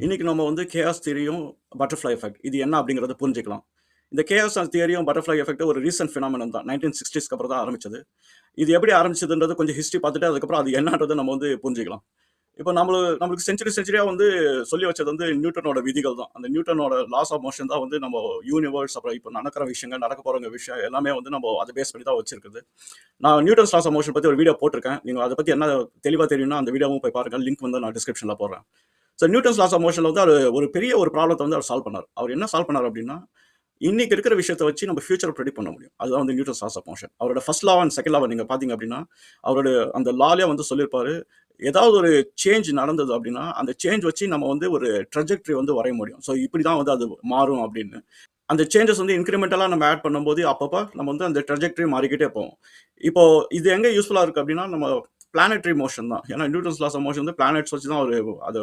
இன்னைக்கு நம்ம வந்து கேஆஸ் தியரியும், பட்டர்ஃப்ளை எஃபெக்ட் இது என்ன அப்படிங்கிறத புரிஞ்சுக்கலாம். இந்த கேஆஸ் தியரியும், பட்டர்ஃப்ளை எஃபெக்ட் ஒரு ரீசென்ட் பினாமினன் தான். 1960ஸ்க்கு அப்புறம் தான் ஆரம்பிச்சது. இது எப்படி ஆரம்பிச்சதுன்றது கொஞ்சம் ஹிஸ்டரி பார்த்துட்டு, அதுக்கப்புறம் அது என்னன்றத நம்ம வந்து புரிஞ்சுக்கலாம். இப்போ நம்மளுக்கு செஞ்சுரியா வந்து சொல்லி வச்சது வந்து நியூட்டனோட விதிகள் தான். அந்த நியூட்டனோட லாஸ் ஆஃப் மோஷன் தான் வந்து நம்ம யூனிவர்ஸ், அப்புறம் இப்போ நடக்கிற விஷயங்கள், நடக்க போற விஷயம் எல்லாமே வந்து நம்ம அதை பேஸ் பண்ணி தான் வச்சிருக்குது. நான் நியூட்டன்ஸ் லாஸ் ஆஃப் மோஷன் பத்தி ஒரு வீடியோ போட்டிருக்கேன். நீங்க அதை பத்தி என்ன தெளிவா தெரியும்னா அந்த வீடியோவும் போய் பாருங்க. லிங்க் வந்து நான் டிஸ்கிரிப்ஷன்ல போடுறேன். ஸோ நியூட்டன்ஸ் லாஸ் ஆஃப் மோஷன்ல வந்து ஒரு பெரிய ஒரு ப்ராப்ளத்தை வந்து அவர் சால்வ் பண்ணார். அவர் என்ன சால்வ் பண்ணார் அப்படின்னா, இன்னைக்கு இருக்கிற விஷயத்தை வச்சு நம்ம ஃபியூச்சரை ப்ரெடிக்ட் பண்ண முடியும். அதுதான் வந்து நியூட்டன்ஸ் லாஸ் ஆஃப் மோஷன். அவரோட ஃபர்ஸ்ட் லா அண்ட் செகண்ட் லாவை நீங்க பாத்தீங்க அப்படின்னா, அவரோட அந்த லாலே வந்து சொல்லியிருப்பாரு. ஏதாவது ஒரு சேஞ்ச் நடந்தது அப்படின்னா, அந்த சேஞ்ச் வச்சு நம்ம வந்து ஒரு ட்ரெஜெக்டரி வந்து வரைய முடியும். ஸோ இப்படிதான் வந்து அது மாறும் அப்படின்னு. அந்த சேஞ்சஸ் வந்து இன்கிரிமெண்டலா நம்ம ஆட் பண்ணும்போது, அப்பப்ப நம்ம வந்து அந்த ட்ரெஜெக்டரி மாறிக்கிட்டே போவோம். இப்போ இது எங்க யூஸ்ஃபுல்லா இருக்கு அப்படின்னா, நம்ம பிளானெட்டரி மோஷன் தான். ஏன்னா நியூட்டன்ஸ் லாஸ் ஆஃப் மோஷன் வந்து பிளானெட்ஸ் வச்சு தான் ஒரு அது